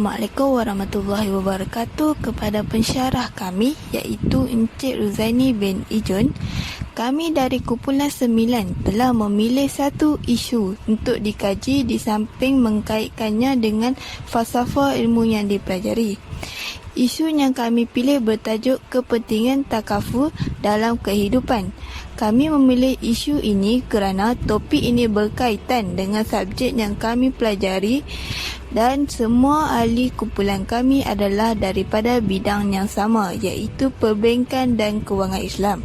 Assalamualaikum warahmatullahi wabarakatuh. Kepada pensyarah kami iaitu Encik Ruzaini bin Ijun, kami dari kumpulan 9 telah memilih satu isu untuk dikaji di samping mengkaitkannya dengan falsafah ilmu yang dipelajari. Isu yang kami pilih bertajuk kepentingan takaful dalam kehidupan. Kami memilih isu ini kerana topik ini berkaitan dengan subjek yang kami pelajari dan semua ahli kumpulan kami adalah daripada bidang yang sama iaitu perbankan dan kewangan Islam.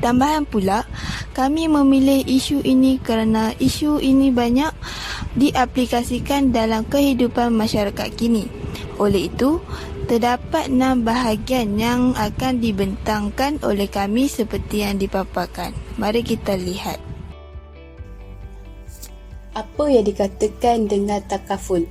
Tambahan pula, kami memilih isu ini kerana isu ini banyak diaplikasikan dalam kehidupan masyarakat kini. Oleh itu, terdapat 6 bahagian yang akan dibentangkan oleh kami seperti yang dipaparkan. Mari kita lihat. Apa yang dikatakan dengan takaful?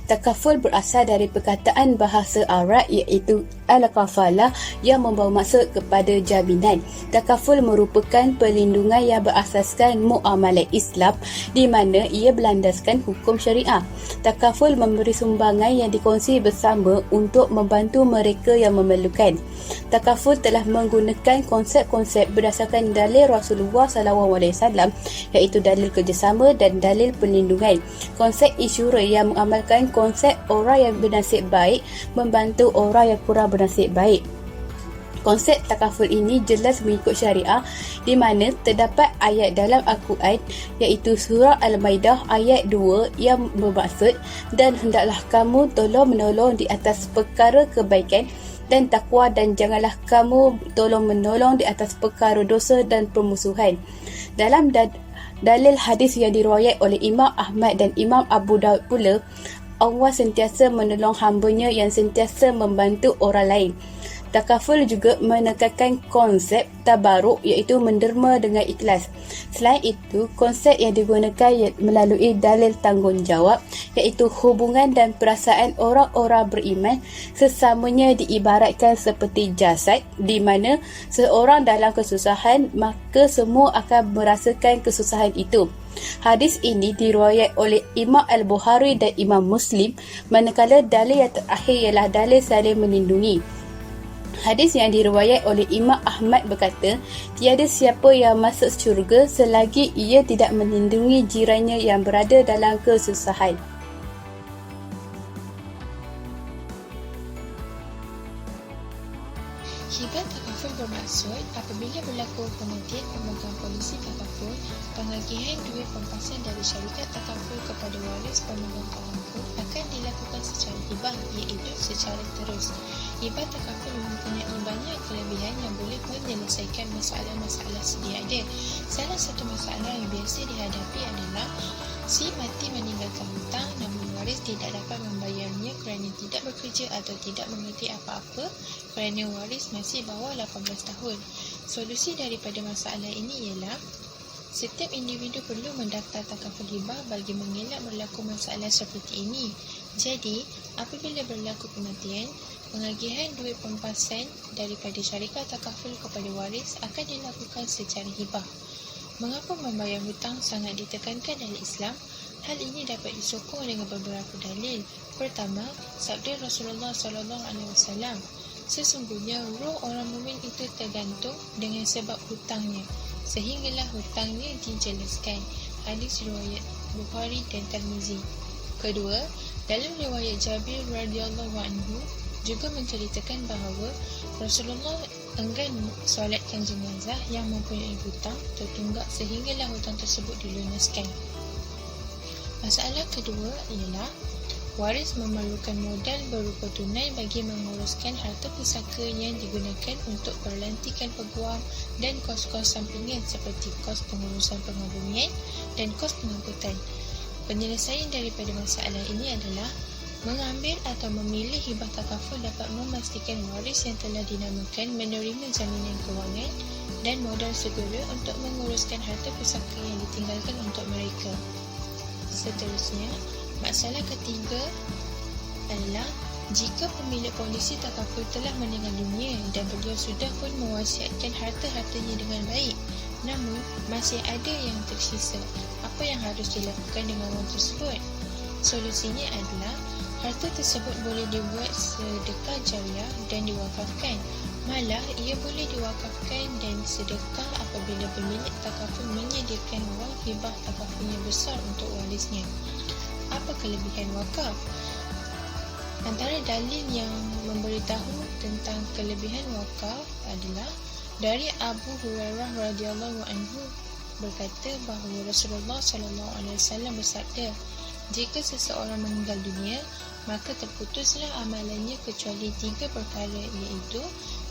Takaful berasal dari perkataan bahasa Arab iaitu al-kafalah yang membawa maksud kepada jaminan. Takaful merupakan perlindungan yang berasaskan muamalah Islam di mana ia berlandaskan hukum syariah. Takaful memberi sumbangan yang dikongsi bersama untuk membantu mereka yang memerlukan. Takaful telah menggunakan konsep-konsep berdasarkan dalil Rasulullah SAW iaitu dalil kerjasama dan dalil perlindungan. Konsep isyura yang mengamalkan konsep orang yang bernasib baik membantu orang yang kurang bernasib baik. Konsep takaful ini jelas mengikut syariah di mana terdapat ayat dalam Al-Quran iaitu surah Al-Maidah ayat 2 yang bermaksud, dan hendaklah kamu tolong-menolong di atas perkara kebaikan dan takwa, dan janganlah kamu tolong-menolong di atas perkara dosa dan permusuhan. Dalam dalil hadis yang diriwayat oleh Imam Ahmad dan Imam Abu Daud pula, Allah sentiasa menolong hamba-Nya yang sentiasa membantu orang lain. Takaful juga menekankan konsep tabaruk iaitu menderma dengan ikhlas. Selain itu, konsep yang digunakan melalui dalil tanggungjawab iaitu hubungan dan perasaan orang-orang beriman sesamanya diibaratkan seperti jasad di mana seorang dalam kesusahan maka semua akan merasakan kesusahan itu. Hadis ini diriwayat oleh Imam Al-Bukhari dan Imam Muslim, manakala dalil yang terakhir ialah dalil saling melindungi. Hadis yang diriwayat oleh Imam Ahmad berkata, tiada siapa yang masuk syurga selagi ia tidak melindungi jirannya yang berada dalam kesusahan. Hibah takaful bermaksud apabila berlaku kematian pemegang polisi takaful, pengagihan duit pempasan dari syarikat takaful kepada waris pemegang takaful akan dilakukan secara hibah iaitu secara terus. Hibah takaful mempunyai banyak kelebihan yang boleh menyelesaikan masalah-masalah sedia ada. Salah satu masalah yang biasa dihadapi adalah si mati meninggalkan hutang namun waris tidak dapat membayarnya kerana tidak bekerja atau tidak mengerti apa-apa kerana waris masih bawah 18 tahun. Solusi daripada masalah ini ialah setiap individu perlu mendaftar takaful hibah bagi mengelak berlaku masalah seperti ini. Jadi, apabila berlaku kematian, pengagihan duit pempasan daripada syarikat takaful kepada waris akan dilakukan secara hibah. Mengapa membayar hutang sangat ditekankan dalam Islam? Hal ini dapat disokong dengan beberapa dalil. Pertama, sabda Rasulullah SAW, sesungguhnya roh orang mukmin itu tergantung dengan sebab hutangnya, sehinggalah hutangnya dijelaskan. Hadis riwayat Bukhari dan Tirmizi. Kedua, dalam riwayat Jabir radhiyallahu anhu juga menceritakan bahawa Rasulullah enggan solatkan jenazah yang mempunyai hutang tertunggak sehinggalah hutang tersebut dilunaskan. Masalah kedua ialah waris memerlukan modal berupa tunai bagi menguruskan harta pusaka yang digunakan untuk perlantikan peguam dan kos-kos sampingan seperti kos pengurusan pengabumian dan kos pengangkutan. Penyelesaian daripada masalah ini adalah mengambil atau memilih hibah takaful dapat memastikan waris yang telah dinamakan menerima jaminan kewangan dan modal segera untuk menguruskan harta pusaka yang ditinggalkan untuk mereka. Seterusnya, masalah ketiga adalah jika pemilik polisi takaful telah meninggal dunia dan beliau sudah pun mewasiatkan harta-hartanya dengan baik, namun masih ada yang tersisa, apa yang harus dilakukan dengan wang tersebut? Solusinya adalah Harta tersebut boleh dibuat sedekah jariah dan diwakafkan. Malah, ia boleh diwakafkan dan sedekah apabila pemilik takaful menyediakan wang hibah takaful yang besar untuk warisnya. Apa kelebihan wakaf? Antara dalil yang memberitahu tentang kelebihan wakaf adalah dari Abu Hurairah radhiyallahu anhu berkata bahawa Rasulullah sallallahu alaihi wasallam bersabda, jika seseorang meninggal dunia, maka terputuslah amalannya kecuali 3 perkara, iaitu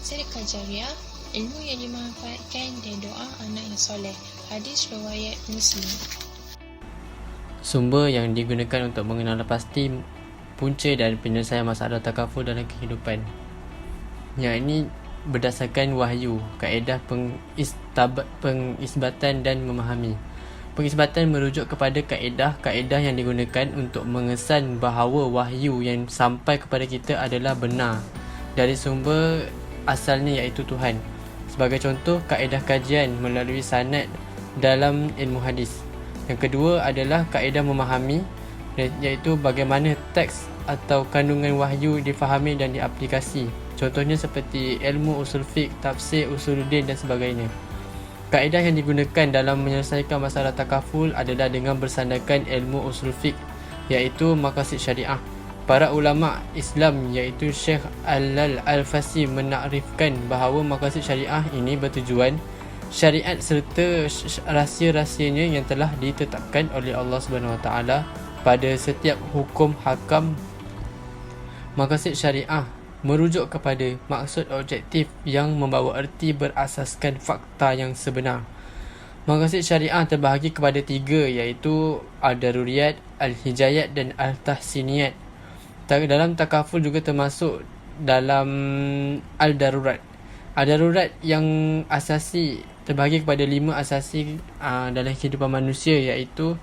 sedekah jariah, ilmu yang dimanfaatkan dan doa anak yang soleh. Hadis riwayat Muslim. Sumber yang digunakan untuk mengenal pasti punca dan penyelesaian masalah takaful dalam kehidupan. Yang ini berdasarkan wahyu, kaedah pengisbatan dan memahami. Pengisbatan merujuk kepada kaedah-kaedah yang digunakan untuk mengesan bahawa wahyu yang sampai kepada kita adalah benar dari sumber asalnya, iaitu Tuhan. Sebagai contoh, kaedah kajian melalui sanad dalam ilmu hadis. Yang kedua adalah kaedah memahami, iaitu bagaimana teks atau kandungan wahyu difahami dan diaplikasi. Contohnya seperti ilmu usul fiqh, tafsir, usuluddin dan sebagainya. Kaedah yang digunakan dalam menyelesaikan masalah takaful adalah dengan bersandarkan ilmu usul fiqh, iaitu maqasid syariah. Para ulama Islam iaitu Syekh Al-Fasi menakrifkan bahawa maqasid syariah ini bertujuan syariat serta rahsia-rahsianya yang telah ditetapkan oleh Allah SWT pada setiap hukum hakam. Maqasid syariah merujuk kepada maksud objektif yang membawa erti berasaskan fakta yang sebenar. Maqasid syariah terbahagi kepada 3, iaitu Al-Daruriyat, Al-Hijayat dan Al-Tahsiniyat. Dalam takaful juga termasuk dalam Al-Darurat. Al-Darurat yang asasi terbahagi kepada 5 asasi dalam kehidupan manusia, iaitu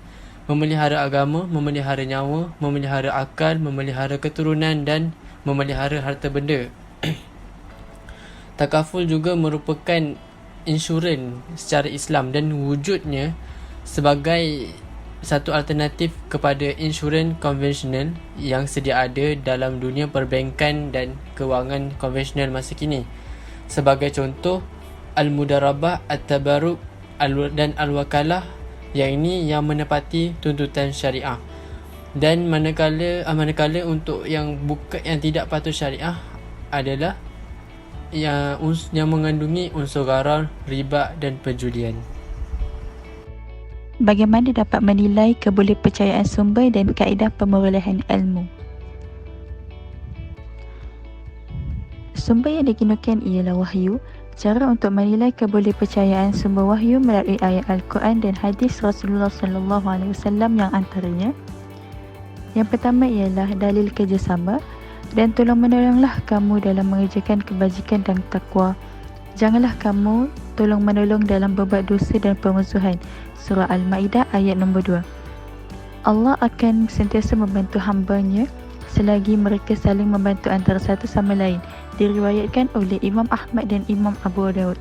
memelihara agama, memelihara nyawa, memelihara akal, memelihara keturunan dan memelihara harta benda. Takaful juga merupakan insurans secara Islam dan wujudnya sebagai satu alternatif kepada insurans konvensional yang sedia ada dalam dunia perbankan dan kewangan konvensional masa kini. Sebagai contoh, Al-Mudarabah, At-Tabarruk dan Al-Wakalah, yang ini yang menepati tuntutan syariah. Dan manakala untuk yang tidak patuh syariah adalah yang mengandungi unsur gharar, riba dan perjudian. Bagaimana dapat menilai kebolehpercayaan sumber dan kaedah pemerolehan ilmu? Sumber yang digunakan ialah wahyu. Cara untuk menilai kebolehpercayaan sumber wahyu melalui ayat Al-Quran dan hadis Rasulullah SAW yang antaranya. Yang pertama ialah dalil kerjasama, dan tolong-menolonglah kamu dalam mengerjakan kebajikan dan takwa. Janganlah kamu tolong-menolong dalam berbuat dosa dan permusuhan. Surah Al-Ma'idah ayat nombor 2. Allah akan sentiasa membantu hamba-Nya selagi mereka saling membantu antara satu sama lain. Diriwayatkan oleh Imam Ahmad dan Imam Abu Daud.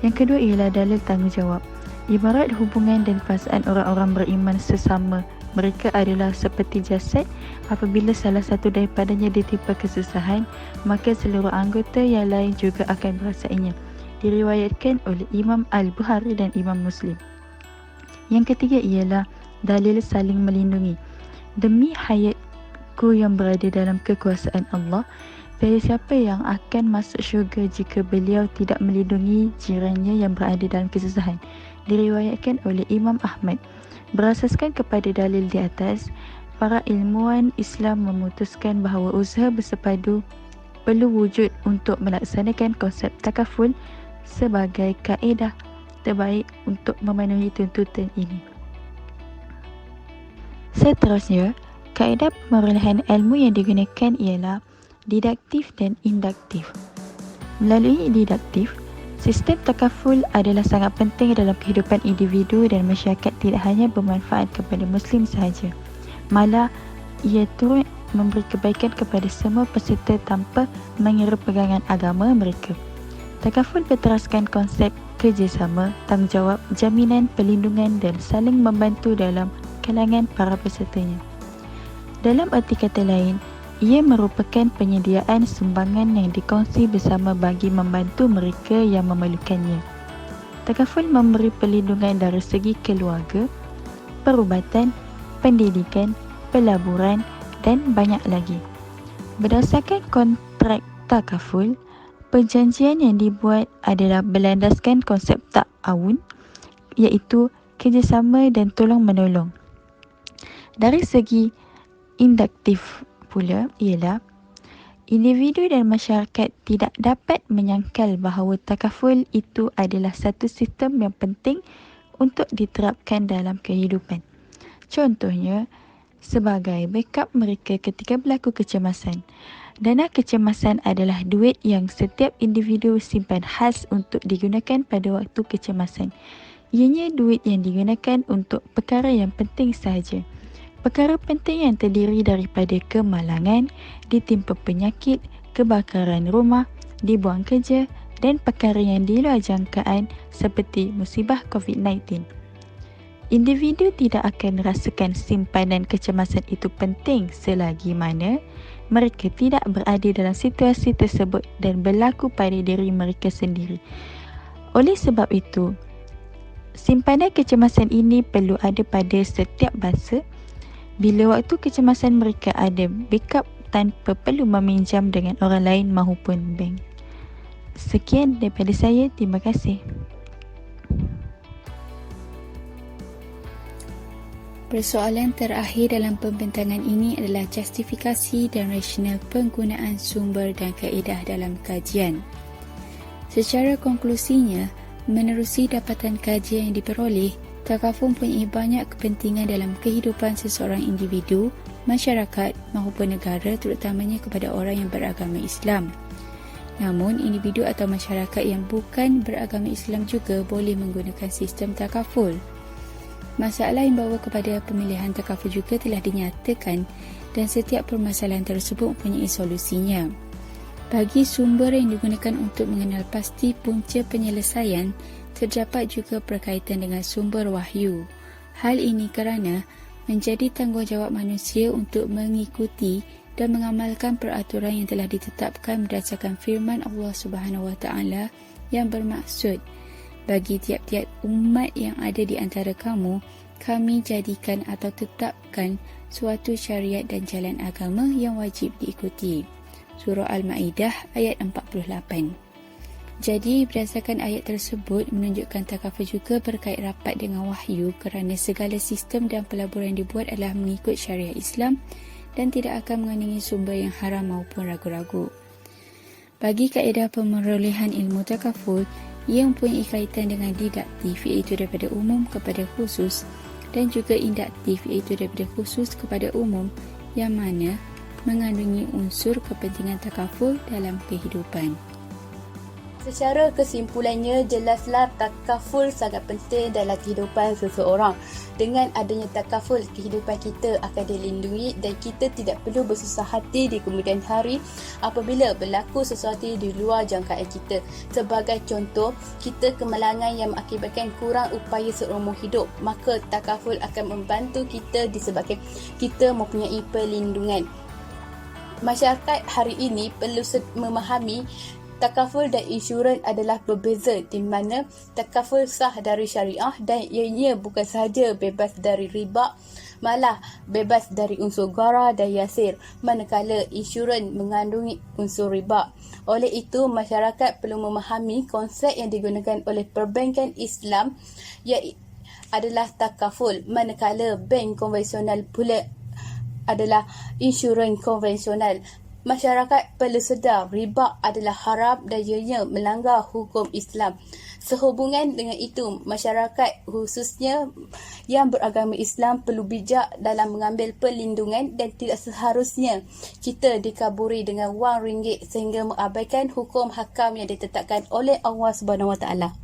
Yang kedua ialah dalil tanggungjawab. Ibarat hubungan dan perasaan orang-orang beriman sesama. Mereka adalah seperti jasad. Apabila salah satu daripadanya ditimpa kesusahan, maka seluruh anggota yang lain juga akan merasakannya. Diriwayatkan oleh Imam Al-Bukhari dan Imam Muslim. Yang ketiga ialah dalil saling melindungi. Demi hayatku yang berada dalam kekuasaan Allah, tiada siapa yang akan masuk syurga jika beliau tidak melindungi jirannya yang berada dalam kesusahan. Diriwayatkan oleh Imam Ahmad. Berasaskan kepada dalil di atas, para ilmuwan Islam memutuskan bahawa usaha bersepadu perlu wujud untuk melaksanakan konsep takaful sebagai kaedah terbaik untuk memenuhi tuntutan ini. Seterusnya, kaedah pemerolehan ilmu yang digunakan ialah didaktif dan induktif. Melalui didaktif, sistem takaful adalah sangat penting dalam kehidupan individu dan masyarakat, tidak hanya bermanfaat kepada Muslim sahaja, malah ia turut memberi kebaikan kepada semua peserta tanpa mengira pegangan agama mereka. Takaful berteraskan konsep kerjasama, tanggungjawab, jaminan, perlindungan dan saling membantu dalam kalangan para pesertanya. Dalam arti kata lain, Ia merupakan penyediaan sumbangan yang dikongsi bersama bagi membantu mereka yang memerlukannya. Takaful memberi perlindungan dari segi keluarga, perubatan, pendidikan, pelaburan dan banyak lagi. Berdasarkan kontrak takaful, perjanjian yang dibuat adalah berlandaskan konsep ta'awun, iaitu kerjasama dan tolong-menolong. Dari segi induktif pula ialah individu dan masyarakat tidak dapat menyangkal bahawa takaful itu adalah satu sistem yang penting untuk diterapkan dalam kehidupan. Contohnya, sebagai backup mereka ketika berlaku kecemasan. Dana kecemasan adalah duit yang setiap individu simpan khas untuk digunakan pada waktu kecemasan. Ianya duit yang digunakan untuk perkara yang penting sahaja. Perkara penting yang terdiri daripada kemalangan, ditimpa penyakit, kebakaran rumah, dibuang kerja dan perkara yang di luar jangkaan seperti musibah COVID-19. Individu tidak akan rasakan simpanan kecemasan itu penting selagi mana mereka tidak berada dalam situasi tersebut dan berlaku pada diri mereka sendiri. Oleh sebab itu, simpanan kecemasan ini perlu ada pada setiap masa. Bila waktu kecemasan mereka ada backup tanpa perlu meminjam dengan orang lain maupun bank. Sekian daripada saya, terima kasih. Persoalan terakhir dalam pembentangan ini adalah justifikasi dan rasional penggunaan sumber dan kaedah dalam kajian. Secara konklusinya, menerusi dapatan kajian yang diperoleh, takaful mempunyai banyak kepentingan dalam kehidupan seseorang individu, masyarakat maupun negara, terutamanya kepada orang yang beragama Islam. Namun, individu atau masyarakat yang bukan beragama Islam juga boleh menggunakan sistem takaful. Masalah yang bawa kepada pemilihan takaful juga telah dinyatakan dan setiap permasalahan tersebut mempunyai solusinya. Bagi sumber yang digunakan untuk mengenal pasti punca penyelesaian, terdapat juga berkaitan dengan sumber wahyu. Hal ini kerana menjadi tanggungjawab manusia untuk mengikuti dan mengamalkan peraturan yang telah ditetapkan berdasarkan firman Allah Subhanahu Wa Taala yang bermaksud, bagi tiap-tiap umat yang ada di antara kamu, kami jadikan atau tetapkan suatu syariat dan jalan agama yang wajib diikuti. Surah Al-Ma'idah ayat 48. Jadi, berdasarkan ayat tersebut menunjukkan takaful juga berkait rapat dengan wahyu kerana segala sistem dan pelaburan yang dibuat adalah mengikut syariat Islam dan tidak akan mengandungi sumber yang haram maupun ragu-ragu. Bagi kaedah pemerolehan ilmu takaful, ia mempunyai kaitan dengan didaktif iaitu daripada umum kepada khusus dan juga induktif iaitu daripada khusus kepada umum yang mana mengandungi unsur kepentingan takaful dalam kehidupan. Secara kesimpulannya, jelaslah takaful sangat penting dalam kehidupan seseorang. Dengan adanya takaful, kehidupan kita akan dilindungi dan kita tidak perlu bersusah hati di kemudian hari apabila berlaku sesuatu di luar jangkaan kita. Sebagai contoh, kita kemalangan yang mengakibatkan kurang upaya seumur hidup, maka takaful akan membantu kita disebabkan kita mempunyai perlindungan. Masyarakat hari ini perlu memahami takaful dan insurans adalah berbeza, di mana takaful sah dari syariah dan ianya bukan sahaja bebas dari riba, malah bebas dari unsur gharar dan yasir, manakala insurans mengandungi unsur riba. Oleh itu, masyarakat perlu memahami konsep yang digunakan oleh perbankan Islam iaitu adalah takaful, manakala bank konvensional pula adalah insurans konvensional. Masyarakat perlu sedar riba adalah haram dan ianya melanggar hukum Islam. Sehubungan dengan itu, masyarakat khususnya yang beragama Islam perlu bijak dalam mengambil perlindungan dan tidak seharusnya kita dikaburi dengan wang ringgit sehingga mengabaikan hukum hakam yang ditetapkan oleh Allah Subhanahu Wa Taala.